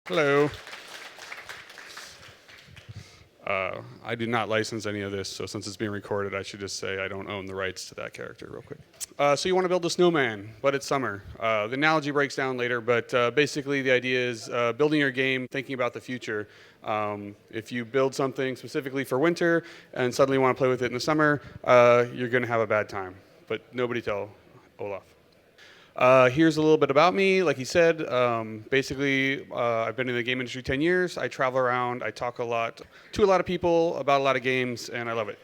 Hello. I do not license any of this, so since it's being recorded, I should just say I don't own the rights to that character real quick. So you want to build a snowman, but it's summer. The analogy breaks down later, but basically the idea is building your game, thinking about the future. If you build something specifically for winter and suddenly want to play with it in the summer, you're going to have a bad time. But nobody tell Olaf. Here's a little bit about me. Like he said, basically, I've been in the game industry 10 years. I travel around. I talk a lot to a lot of people about a lot of games, and I love it.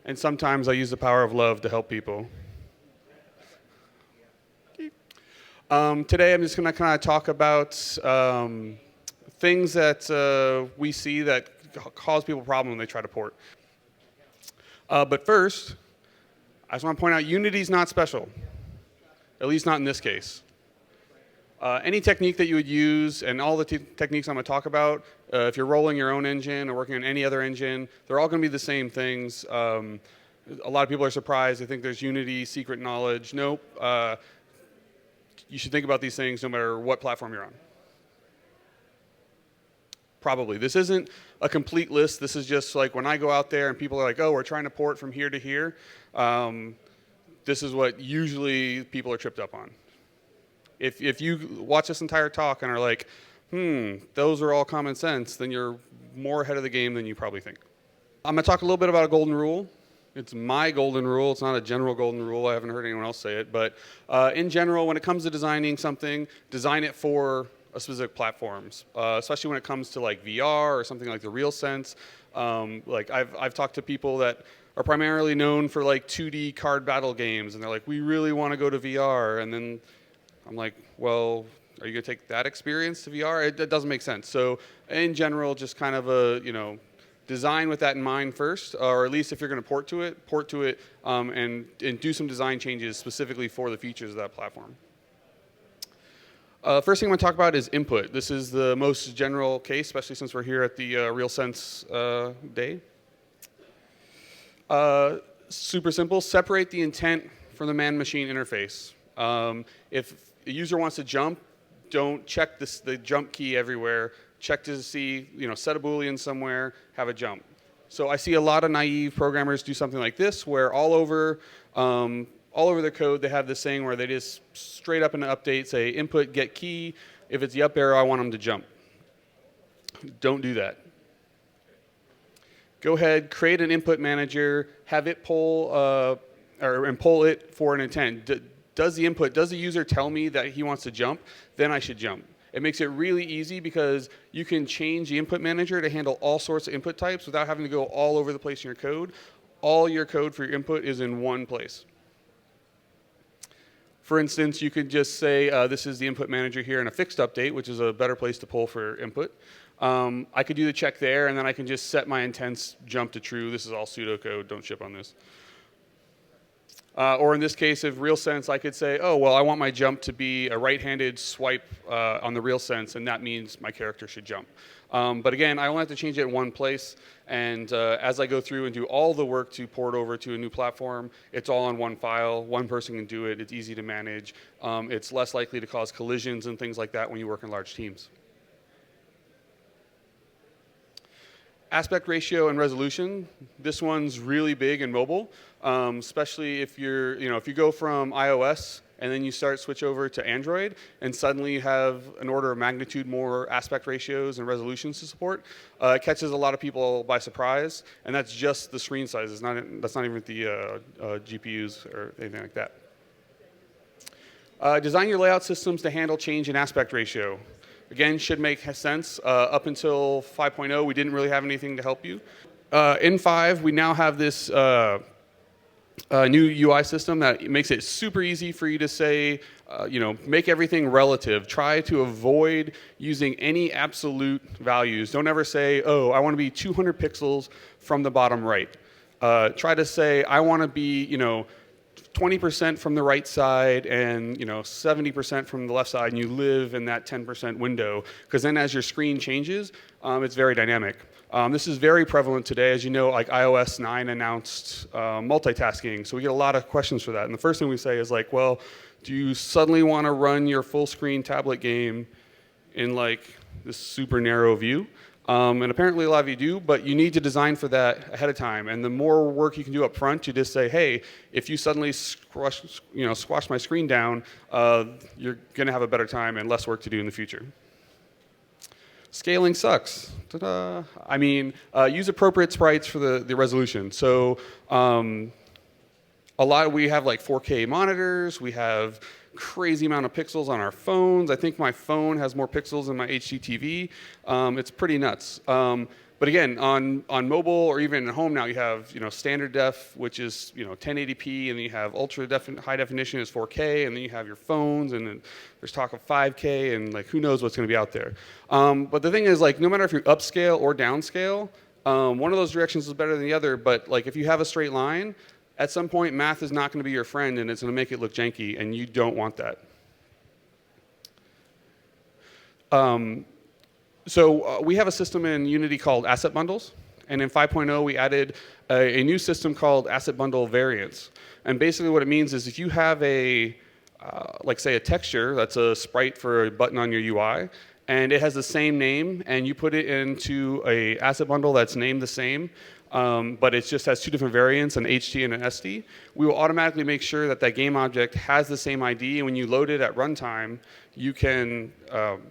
And sometimes I use the power of love to help people. Today, I'm just going to kind of talk about things that we see that cause people problems when they try to port. But first, I just want to point out Unity's not special. At least not in this case. Any technique that you would use, and all the techniques I'm going to talk about, if you're rolling your own engine or working on any other engine, they're all going to be the same things. A lot of people are surprised. They think there's Unity, secret knowledge. Nope. You should think about these things no matter what platform you're on. Probably. This isn't a complete list. This is just like when I go out there and people are like, oh, we're trying to port from here to here. This is what usually people are tripped up on. If you watch this entire talk and are like, those are all common sense, then you're more ahead of the game than you probably think. I'm going to talk a little bit about a golden rule. It's my golden rule. It's not a general golden rule. I haven't heard anyone else say it. But in general, when it comes to designing something, design it for a specific platforms, especially when it comes to like VR or something like the RealSense. Like I've talked to people that are primarily known for like 2D card battle games, and they're like, we really want to go to VR. And then I'm like, well, are you going to take that experience to VR? It doesn't make sense. So in general, just kind of a, design with that in mind first, or at least if you're going to port to it, and do some design changes specifically for the features of that platform. First thing I'm going to talk about is input. This is the most general case, especially since we're here at the RealSense day. Super simple. Separate the intent from the man-machine interface. If a user wants to jump, don't check the jump key everywhere. Check to see, set a Boolean somewhere, have a jump. So I see a lot of naive programmers do something like this, where all over their code they have this thing where they just straight up in an update say input get key. If it's the up arrow, I want them to jump. Don't do that. Go ahead, create an input manager, have it pull it for an intent. Does the user tell me that he wants to jump? Then I should jump. It makes it really easy because you can change the input manager to handle all sorts of input types without having to go all over the place in your code. All your code for your input is in one place. For instance, you could just say this is the input manager here in a fixed update, which is a better place to pull for input. I could do the check there, and then I can just set my intents jump to true. This is all pseudocode. Don't ship on this. Or in this case, if RealSense, I could say, oh, well, I want my jump to be a right-handed swipe on the RealSense, and that means my character should jump. But again, I only have to change it in one place, and as I go through and do all the work to port over to a new platform, it's all on one file. One person can do it. It's easy to manage. It's less likely to cause collisions and things like that when you work in large teams. Aspect ratio and resolution. This one's really big in mobile, especially if if you go from iOS and then you switch over to Android, and suddenly you have an order of magnitude more aspect ratios and resolutions to support. It catches a lot of people by surprise, and that's just the screen sizes. That's not even the GPUs or anything like that. Design your layout systems to handle change in aspect ratio. Again, should make sense. Up until 5.0, we didn't really have anything to help you. In 5, we now have this new UI system that makes it super easy for you to say, make everything relative. Try to avoid using any absolute values. Don't ever say, oh, I want to be 200 pixels from the bottom right. Try to say, I want to be, 20% from the right side and 70% from the left side, and you live in that 10% window, because then as your screen changes, it's very dynamic. This is very prevalent today. As you know, like iOS 9 announced multitasking, so we get a lot of questions for that. And the first thing we say is like, well, do you suddenly want to run your full screen tablet game in like this super narrow view. And apparently a lot of you do, but you need to design for that ahead of time. And the more work you can do up front, you just say, hey, if you suddenly squash my screen down, you're going to have a better time and less work to do in the future. Scaling sucks. Ta-da. I mean, use appropriate sprites for the resolution. So we have like 4K monitors. We have crazy amount of pixels on our phones. I think my phone has more pixels than my HD TV. It's pretty nuts. But again, on mobile or even at home now, you have standard def, which is 1080p, and then you have high definition is 4K, and then you have your phones, and then there's talk of 5K, and like who knows what's going to be out there. But the thing is, like, no matter if you upscale or downscale, one of those directions is better than the other. But like if you have a straight line, at some point, math is not going to be your friend, and it's going to make it look janky, and you don't want that. So we have a system in Unity called asset bundles, and in 5.0 we added a new system called asset bundle variants. And basically what it means is if you have like say a texture that's a sprite for a button on your UI, and it has the same name, and you put it into a asset bundle that's named the same, but it just has two different variants, an HT and an SD, we will automatically make sure that that game object has the same ID, and when you load it at runtime, you can,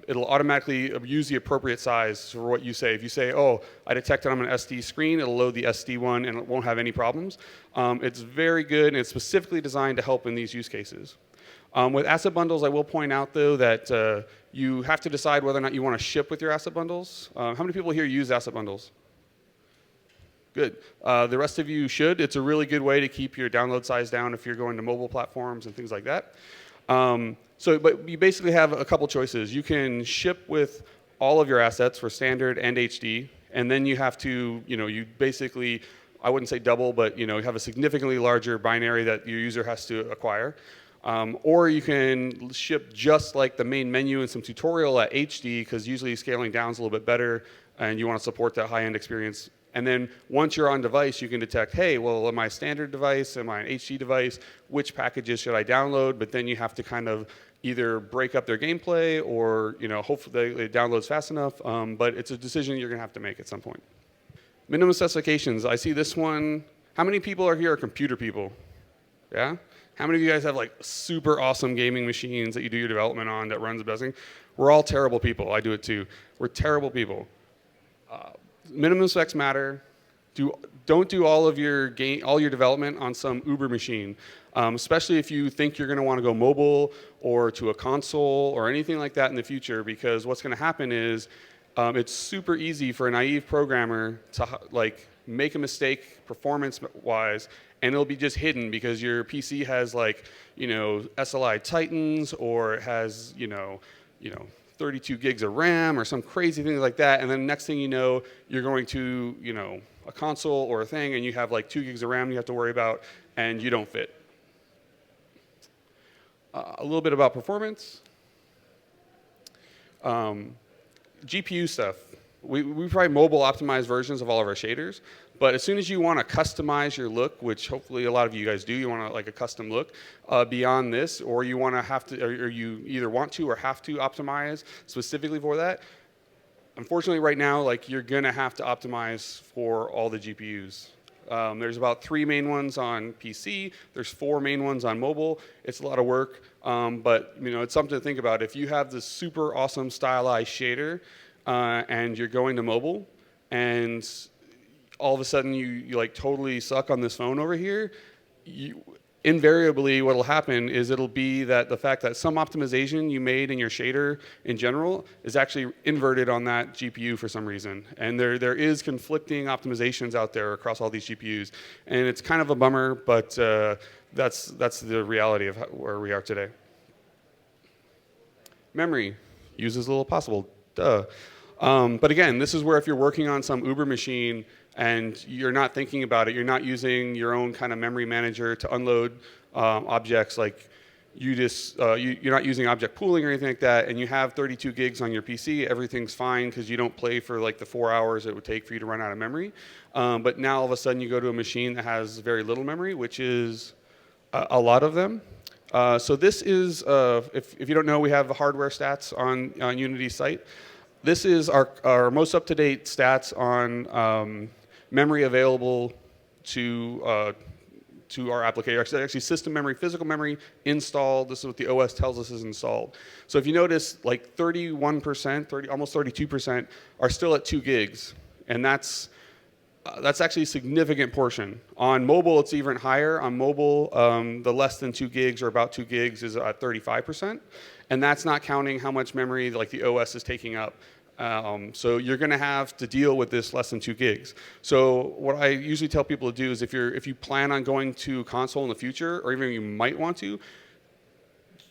it'll automatically use the appropriate size for what you say. If you say, oh, I detected I'm an SD screen, it'll load the SD one and it won't have any problems. It's very good, and it's specifically designed to help in these use cases. With asset bundles, I will point out, though, that you have to decide whether or not you want to ship with your asset bundles. How many people here use asset bundles? Good. The rest of you should. It's a really good way to keep your download size down if you're going to mobile platforms and things like that. But you basically have a couple choices. You can ship with all of your assets for standard and HD, and then you have to, you basically, I wouldn't say double, but you have a significantly larger binary that your user has to acquire. Or you can ship just like the main menu and some tutorial at HD, because usually scaling down is a little bit better, and you want to support that high-end experience. And then once you're on device, you can detect, hey, well, am I a standard device? Am I an HD device? Which packages should I download? But then you have to kind of either break up their gameplay or hopefully it downloads fast enough. But it's a decision you're going to have to make at some point. Minimum specifications. I see this one. How many people are here are computer people? Yeah? How many of you guys have like super awesome gaming machines that you do your development on that runs the best thing? We're all terrible people. I do it too. We're terrible people. Minimum specs matter. Don't do all your development on some Uber machine, especially if you think you're going to want to go mobile or to a console or anything like that in the future, because what's going to happen is it's super easy for a naive programmer to like make a mistake performance-wise, and it'll be just hidden because your PC has like SLI Titans, or it has 32 gigs of RAM or some crazy thing like that, and then next thing you know, you're going to a console or a thing, and you have like 2 gigs of RAM you have to worry about, and you don't fit. A little bit about performance. GPU stuff. We provide mobile optimized versions of all of our shaders, but as soon as you want to customize your look, which hopefully a lot of you guys do, you want like a custom look beyond this, or you want to have to, or you either want to or have to optimize specifically for that. Unfortunately, right now, like you're gonna have to optimize for all the GPUs. There's about 3 main ones on PC. There's 4 main ones on mobile. It's a lot of work, but it's something to think about. If you have this super awesome stylized shader and you're going to mobile, and all of a sudden you like totally suck on this phone over here, invariably what'll happen is it'll be that the fact that some optimization you made in your shader in general is actually inverted on that GPU for some reason. And there is conflicting optimizations out there across all these GPUs. And it's kind of a bummer, but that's the reality of where we are today. Memory, use as little as possible, duh. But again, this is where if you're working on some Uber machine and you're not thinking about it, you're not using your own kind of memory manager to unload objects, like you're not using object pooling or anything like that, and you have 32 gigs on your PC, everything's fine because you don't play for like the 4 hours it would take for you to run out of memory. But now all of a sudden you go to a machine that has very little memory, which is a lot of them. So this is, if you don't know, we have the hardware stats on Unity's site. This is our most up-to-date stats on memory available to our application. Actually, system memory, physical memory installed. This is what the OS tells us is installed. So if you notice, like 31%, almost 32% are still at 2 gigs, and that's actually a significant portion. On mobile, it's even higher. On mobile, the less than 2 gigs or about 2 gigs is at 35%, and that's not counting how much memory like the OS is taking up. So you're going to have to deal with this less than 2 gigs. So what I usually tell people to do is if you plan on going to console in the future, or even you might want to,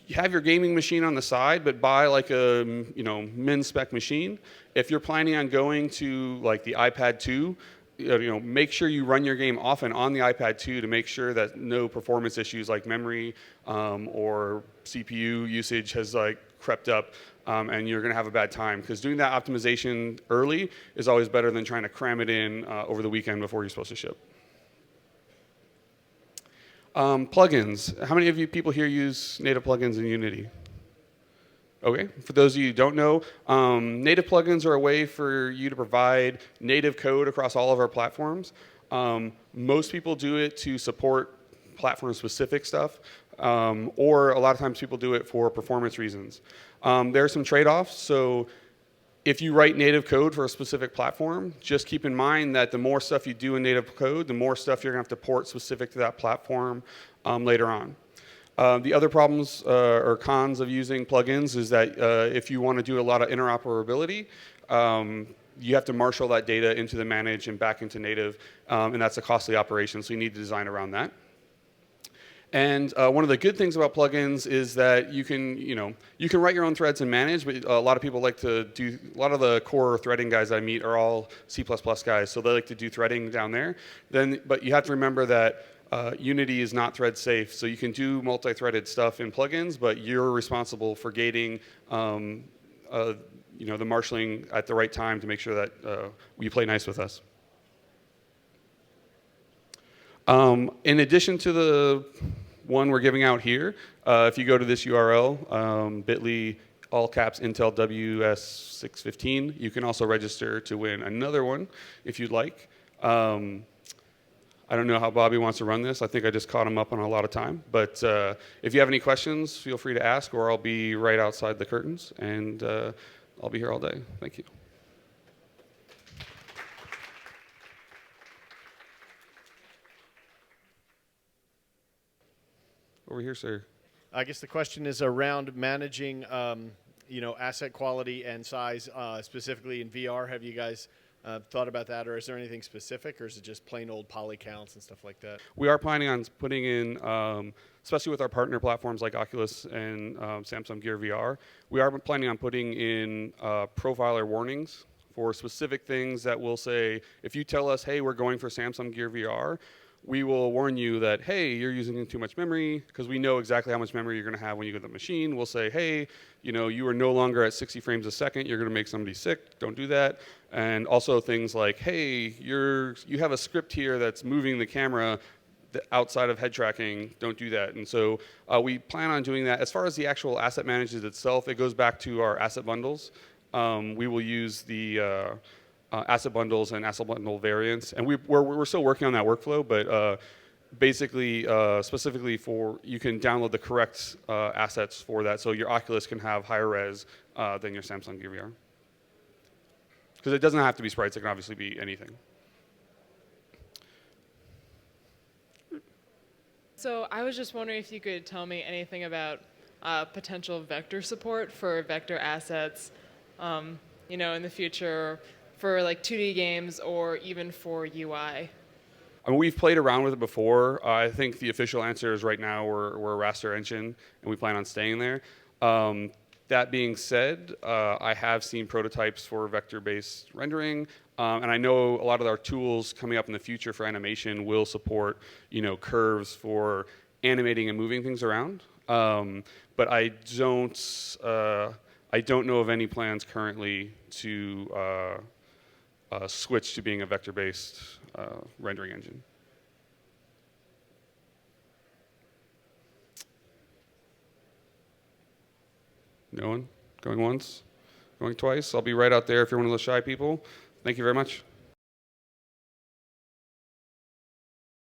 you have your gaming machine on the side, but buy like a min spec machine. If you're planning on going to like the iPad 2, make sure you run your game often on the iPad 2 to make sure that no performance issues like memory or CPU usage has like crept up, and you're going to have a bad time. Because doing that optimization early is always better than trying to cram it in over the weekend before you're supposed to ship. Plugins. How many of you people here use native plugins in Unity? Okay, for those of you who don't know, native plugins are a way for you to provide native code across all of our platforms. Most people do it to support platform-specific stuff, or a lot of times people do it for performance reasons. There are some trade-offs. So if you write native code for a specific platform, just keep in mind that the more stuff you do in native code, the more stuff you're going to have to port specific to that platform later on. The other problems or cons of using plugins is that if you want to do a lot of interoperability, you have to marshal that data into the manage and back into native, and that's a costly operation, so you need to design around that. And one of the good things about plugins is that you can write your own threads and manage, but a lot of people like to do, a lot of the core threading guys I meet are all C++ guys, so they like to do threading down there. But you have to remember that Unity is not thread safe, so you can do multi-threaded stuff in plugins, but you're responsible for gating the marshaling at the right time to make sure that you play nice with us. In addition to the one we're giving out here, if you go to this URL, bit.ly all caps Intel WS615, you can also register to win another one if you'd like. I don't know how Bobby wants to run this. I think I just caught him up on a lot of time. But if you have any questions, feel free to ask, or I'll be right outside the curtains, and I'll be here all day. Thank you. Over here, sir. I guess the question is around managing, asset quality and size, specifically in VR. Have you guys thought about that, or is there anything specific, or is it just plain old poly counts and stuff like that? We are planning on putting in, especially with our partner platforms like Oculus and Samsung Gear VR, we are planning on putting in profiler warnings for specific things that will say, if you tell us, hey, we're going for Samsung Gear VR, we will warn you that, hey, you're using too much memory, because we know exactly how much memory you're going to have when you go to the machine. We'll say, hey, you are no longer at 60 frames a second. You're going to make somebody sick. Don't do that. And also things like, hey, you have a script here that's moving the camera outside of head tracking. Don't do that. And so we plan on doing that. As far as the actual asset management itself, it goes back to our asset bundles. We will use the asset bundles and asset bundle variants, and we're still working on that workflow, but basically, specifically for, you can download the correct assets for that, so your Oculus can have higher res than your Samsung Gear VR. Because it doesn't have to be sprites, it can obviously be anything. So I was just wondering if you could tell me anything about potential vector support for vector assets, in the future, for like 2D games or even for UI. I mean, we've played around with it before. I think the official answer is right now we're a raster engine, and we plan on staying there. That being said, I have seen prototypes for vector-based rendering, and I know a lot of our tools coming up in the future for animation will support, curves for animating and moving things around. But I don't know of any plans currently to switch to being a vector-based rendering engine. No one? Going once? Going twice? I'll be right out there if you're one of those shy people. Thank you very much.